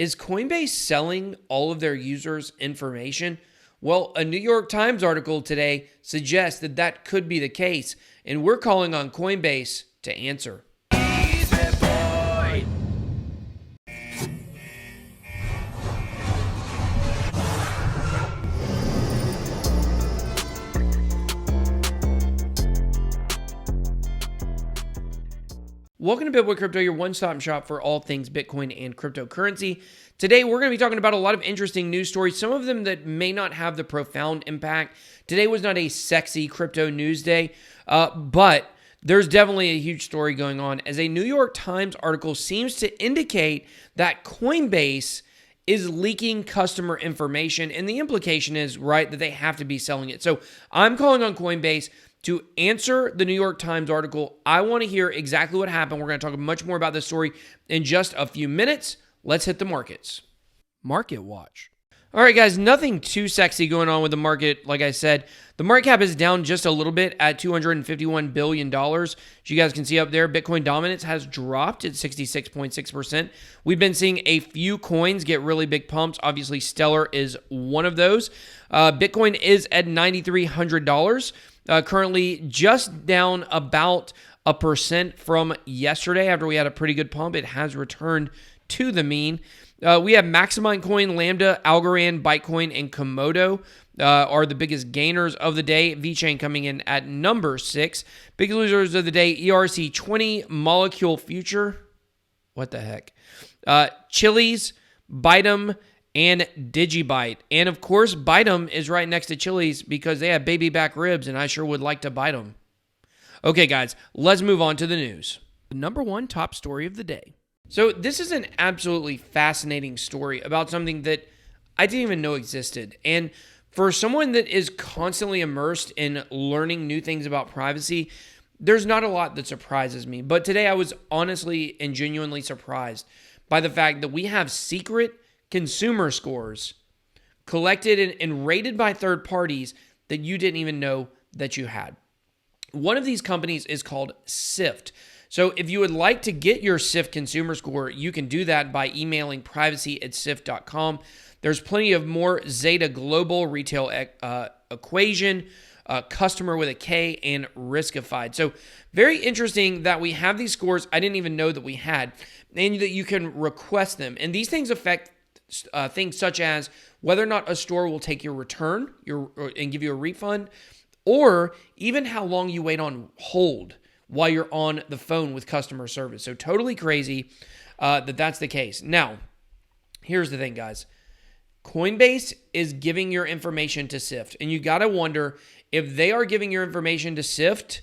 Is Coinbase selling all of their users' information? Well, a New York Times article today suggests that that could be the case, and we're calling on Coinbase to answer. Welcome to Bitboy Crypto, your one-stop shop for all things Bitcoin and cryptocurrency. Today, we're going to be talking about a lot of interesting news stories, some of them that may not have the profound impact. Today was not a sexy crypto news day, but there's definitely a huge story going on, as a New York Times article seems to indicate that Coinbase is leaking customer information, and the implication is, right, that they have to be selling it. So I'm calling on Coinbase to answer the New York Times article. I want to hear exactly what happened. We're going to talk much more about this story in just a few minutes. Let's hit the markets. Market Watch. All right, guys, nothing too sexy going on with the market. Like I said, the market cap is down just a little bit at $251 billion. As you guys can see up there, Bitcoin dominance has dropped at 66.6%. We've been seeing a few coins get really big pumps. Obviously, Stellar is one of those. Bitcoin is at $9,300. Currently just down about 1% from yesterday. After we had a pretty good pump, it has returned to the mean. We have Maximind Coin, Lambda, Algorand, Bytecoin, and Komodo are the biggest gainers of the day. VeChain coming in at number 6. Big losers of the day, ERC20, Molecule Future. What the heck? Chiliz, Bytem, and Digibyte. And of course, Bytem is right next to Chiliz because they have baby back ribs, and I sure would like to bite them. Okay, guys, let's move on to the news. The number one top story of the day. So this is an absolutely fascinating story about something that I didn't even know existed. And for someone that is constantly immersed in learning new things about privacy, there's not a lot that surprises me. But today I was honestly and genuinely surprised by the fact that we have secret consumer scores collected and rated by third parties that you didn't even know that you had. One of these companies is called Sift. So if you would like to get your Sift consumer score, you can do that by emailing privacy@sift.com. There's plenty of more Zeta Global, Retail Equation, Customer with a K, and Riskified. So very interesting that we have these scores I didn't even know that we had, and that you can request them. And these things affect things such as whether or not a store will take your return and give you a refund, or even how long you wait on hold while you're on the phone with customer service. So totally crazy that's the case. Now, here's the thing, guys. Coinbase is giving your information to Sift, and you got to wonder, if they are giving your information to Sift,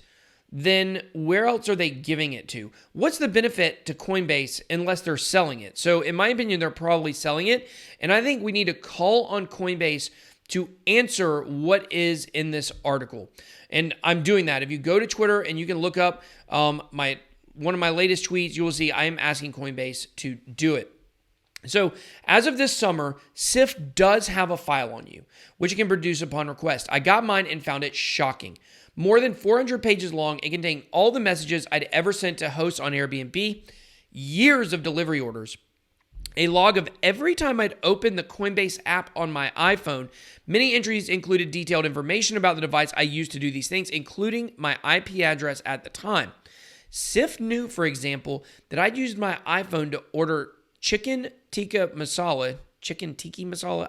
then where else are they giving it to? What's the benefit to Coinbase unless they're selling it? So in my opinion, they're probably selling it. And I think we need to call on Coinbase to answer what is in this article. And I'm doing that. If you go to Twitter and you can look up one of my latest tweets, you will see I am asking Coinbase to do it. So as of this summer, Sift does have a file on you, which you can produce upon request. I got mine and found it shocking. More than 400 pages long, it contained all the messages I'd ever sent to hosts on Airbnb, years of delivery orders, a log of every time I'd opened the Coinbase app on my iPhone. Many entries included detailed information about the device I used to do these things, including my IP address at the time. Sift knew, for example, that I'd used my iPhone to order chicken tikka masala,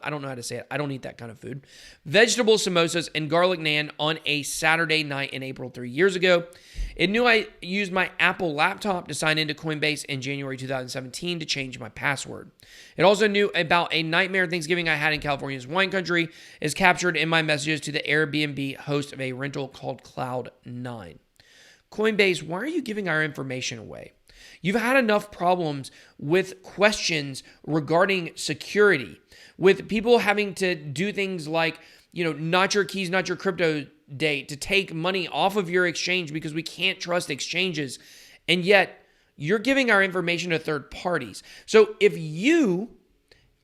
I don't know how to say it. I don't eat that kind of food. Vegetable samosas and garlic naan on a Saturday night in April 3 years ago. It knew I used my Apple laptop to sign into Coinbase in January 2017 to change my password. It also knew about a nightmare Thanksgiving I had in California's wine country, is captured in my messages to the Airbnb host of a rental called Cloud9. Coinbase, why are you giving our information away? You've had enough problems with questions regarding security, with people having to do things like, not your keys, not your crypto date, to take money off of your exchange because we can't trust exchanges. And yet you're giving our information to third parties. So if you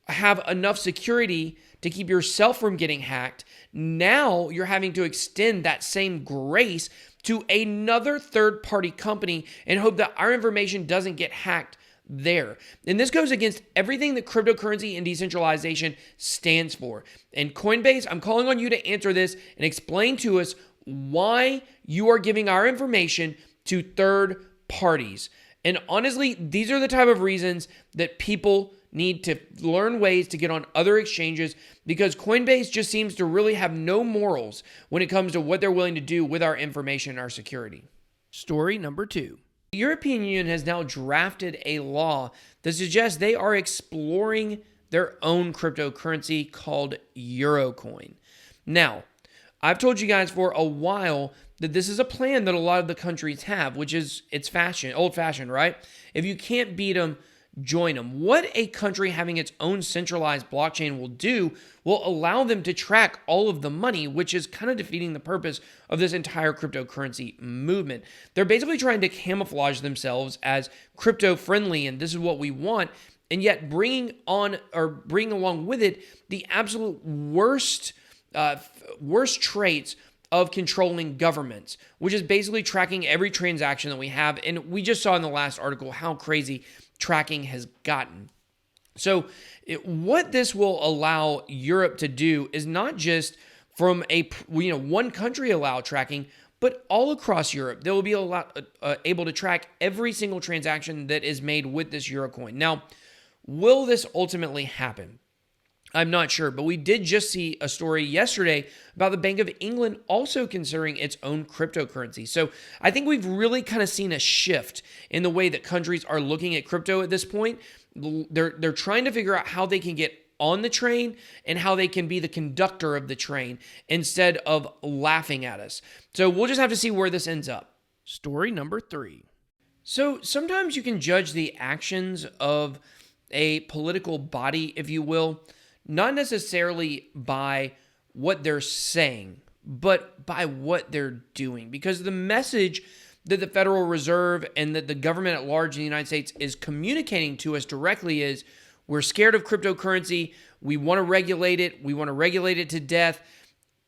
have enough security to keep yourself from getting hacked, now you're having to extend that same grace to another third-party company and hope that our information doesn't get hacked there. And this goes against everything that cryptocurrency and decentralization stands for. And Coinbase, I'm calling on you to answer this and explain to us why you are giving our information to third parties. And honestly, these are the type of reasons that people need to learn ways to get on other exchanges, because Coinbase just seems to really have no morals when it comes to what they're willing to do with our information and our security. Story number 2. The European Union has now drafted a law that suggests they are exploring their own cryptocurrency called Eurocoin. Now, I've told you guys for a while that this is a plan that a lot of the countries have, which is old-fashioned, right? If you can't beat them, join them. What a country having its own centralized blockchain will do will allow them to track all of the money, which is kind of defeating the purpose of this entire cryptocurrency movement. They're basically trying to camouflage themselves as crypto-friendly, and this is what we want, and yet bringing along with it the absolute worst traits of controlling governments, which is basically tracking every transaction that we have. And we just saw in the last article how crazy tracking has gotten. So what this will allow Europe to do is not just from one country allow tracking, but all across Europe, they will be able to track every single transaction that is made with this Eurocoin. Now, will this ultimately happen? I'm not sure, but we did just see a story yesterday about the Bank of England also considering its own cryptocurrency. So I think we've really kind of seen a shift in the way that countries are looking at crypto at this point. They're trying to figure out how they can get on the train and how they can be the conductor of the train instead of laughing at us. So we'll just have to see where this ends up. Story number 3. So sometimes you can judge the actions of a political body, if you will, not necessarily by what they're saying, but by what they're doing. Because the message that the Federal Reserve and that the government at large in the United States is communicating to us directly is, we're scared of cryptocurrency. We want to regulate it. We want to regulate it to death.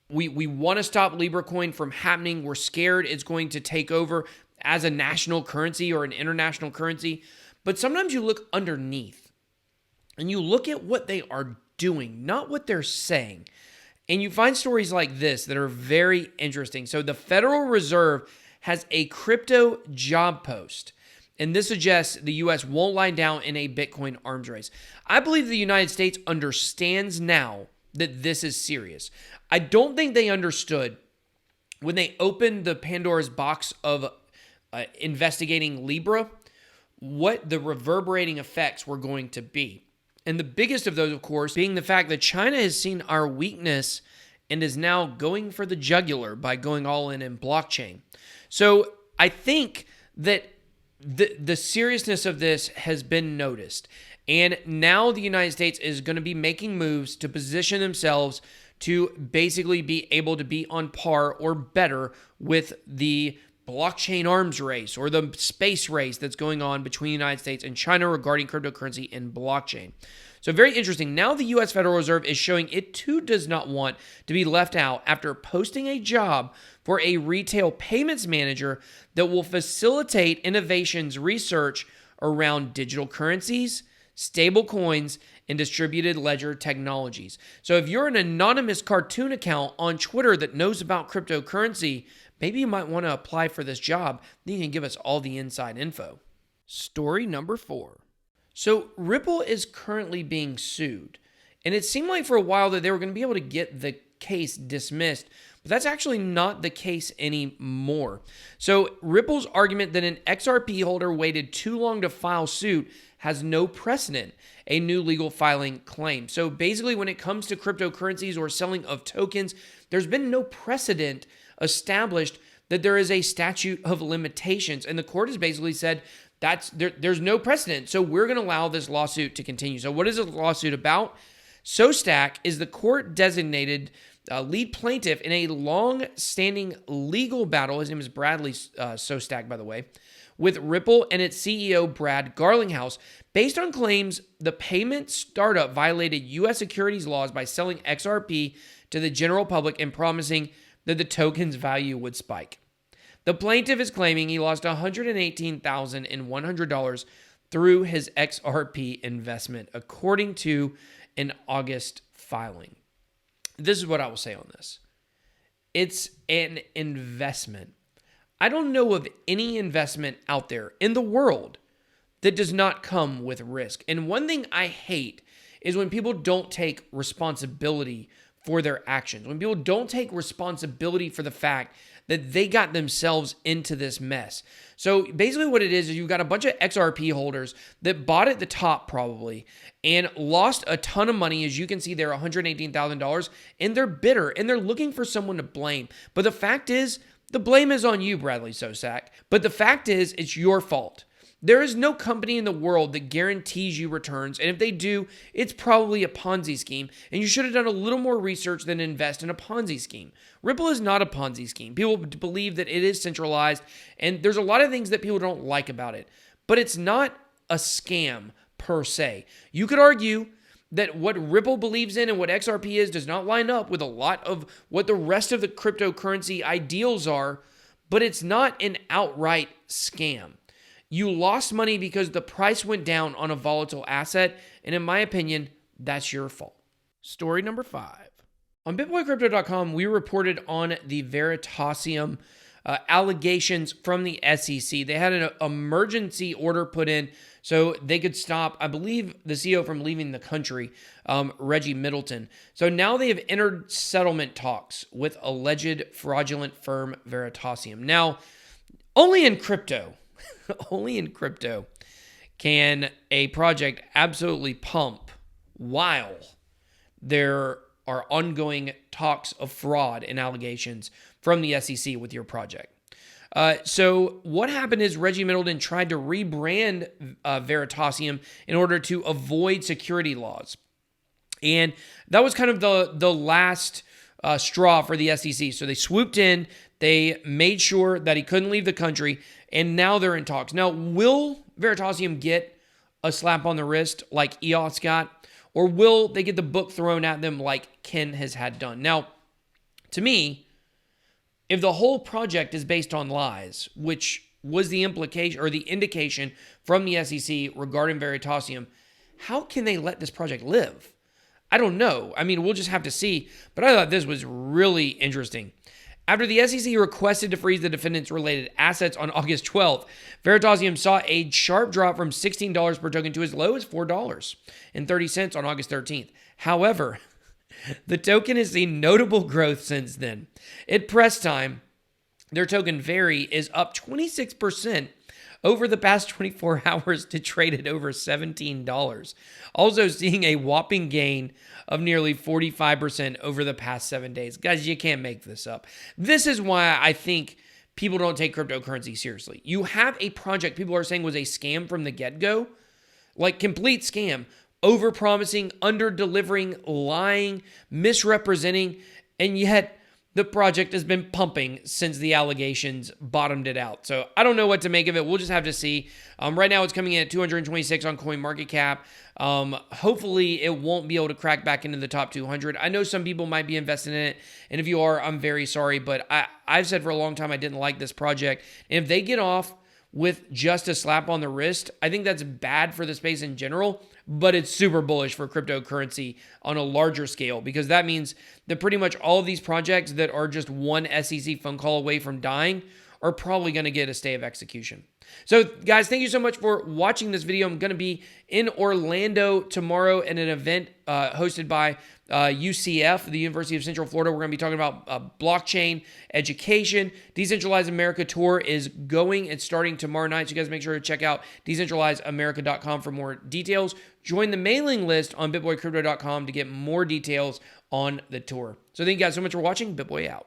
We want to stop LibreCoin from happening. We're scared it's going to take over as a national currency or an international currency. But sometimes you look underneath and you look at what they are doing, not what they're saying. And you find stories like this that are very interesting. So the Federal Reserve has a crypto job post, and this suggests the U.S. won't lie down in a Bitcoin arms race. I believe the United States understands now that this is serious. I don't think they understood when they opened the Pandora's box of investigating Libra, what the reverberating effects were going to be. And the biggest of those, of course, being the fact that China has seen our weakness and is now going for the jugular by going all in blockchain. So I think that the seriousness of this has been noticed. And now the United States is going to be making moves to position themselves to basically be able to be on par or better with the blockchain arms race or the space race that's going on between the United States and China regarding cryptocurrency and blockchain. So very interesting. Now the U.S. Federal Reserve is showing it too does not want to be left out after posting a job for a retail payments manager that will facilitate innovations research around digital currencies, stable coins, and distributed ledger technologies. So if you're an anonymous cartoon account on Twitter that knows about cryptocurrency, maybe you might want to apply for this job. Then you can give us all the inside info. Story number 4. So Ripple is currently being sued. And it seemed like for a while that they were going to be able to get the case dismissed, but that's actually not the case anymore. So Ripple's argument that an XRP holder waited too long to file suit has no precedent, a new legal filing claim. So basically when it comes to cryptocurrencies or selling of tokens, there's been no precedent established that there is a statute of limitations. And the court has basically said there's no precedent. So we're going to allow this lawsuit to continue. So what is the lawsuit about? SoStack is the court designated lead plaintiff in a long-standing legal battle. His name is Bradley SoStack, by the way, with Ripple and its CEO, Brad Garlinghouse, based on claims the payment startup violated U.S. securities laws by selling XRP to the general public and promising that the token's value would spike. The plaintiff is claiming he lost $118,100 through his XRP investment, according to an August filing. This is what I will say on this. It's an investment. I don't know of any investment out there in the world that does not come with risk. And one thing I hate is when people don't take responsibility for their actions. When people don't take responsibility for the fact that they got themselves into this mess. So basically what it is you've got a bunch of XRP holders that bought at the top probably and lost a ton of money. As you can see there, $118,000, and they're bitter and they're looking for someone to blame. But the fact is, the blame is on you, Bradley Sosak. But the fact is, it's your fault. There is no company in the world that guarantees you returns, and if they do, it's probably a Ponzi scheme, and you should have done a little more research than invest in a Ponzi scheme. Ripple is not a Ponzi scheme. People believe that it is centralized, and there's a lot of things that people don't like about it, but it's not a scam per se. You could argue that what Ripple believes in and what XRP is does not line up with a lot of what the rest of the cryptocurrency ideals are, but it's not an outright scam. You lost money because the price went down on a volatile asset, and in my opinion, that's your fault. Story number 5. On BitBoyCrypto.com, we reported on the Veritaseum allegations from the SEC. They had an emergency order put in so they could stop, I believe, the CEO from leaving the country, Reggie Middleton. So now they have entered settlement talks with alleged fraudulent firm Veritaseum. Now, only in crypto can a project absolutely pump while there are ongoing talks of fraud and allegations from the SEC with your project. So what happened is Reggie Middleton tried to rebrand Veritaseum in order to avoid security laws. And that was kind of the last straw for the SEC. So they swooped in, they made sure that he couldn't leave the country, and now they're in talks. Now, will Veritaseum get a slap on the wrist like EOS got, or will they get the book thrown at them like Ken has had done? Now, to me, if the whole project is based on lies, which was the implication or the indication from the SEC regarding Veritaseum, how can they let this project live? I don't know. I mean, we'll just have to see. But I thought this was really interesting. After the SEC requested to freeze the defendants' related assets on August 12th, Veritaseum saw a sharp drop from $16 per token to as low as $4.30 on August 13th. However, the token has seen notable growth since then. At press time, their token Veri is up 26% over the past 24 hours to trade at over $17. Also seeing a whopping gain of nearly 45% over the past 7 days. Guys, you can't make this up. This is why I think people don't take cryptocurrency seriously. You have a project people are saying was a scam from the get-go, like complete scam, over-promising, under-delivering, lying, misrepresenting, and yet the project has been pumping since the allegations bottomed it out. So I don't know what to make of it. We'll just have to see. Right now it's coming in at 226 on CoinMarketCap. Hopefully it won't be able to crack back into the top 200. I know some people might be invested in it, and if you are, I'm very sorry, but I've said for a long time I didn't like this project. And if they get off with just a slap on the wrist, I think that's bad for the space in general, but it's super bullish for cryptocurrency on a larger scale, because that means that pretty much all of these projects that are just one SEC phone call away from dying are probably going to get a stay of execution. So guys, thank you so much for watching this video. I'm going to be in Orlando tomorrow at an event hosted by UCF, the University of Central Florida. We're going to be talking about blockchain education. Decentralized America Tour is going. It's starting tomorrow night. So you guys make sure to check out decentralizedamerica.com for more details. Join the mailing list on bitboycrypto.com to get more details on the tour. So thank you guys so much for watching. BitBoy out.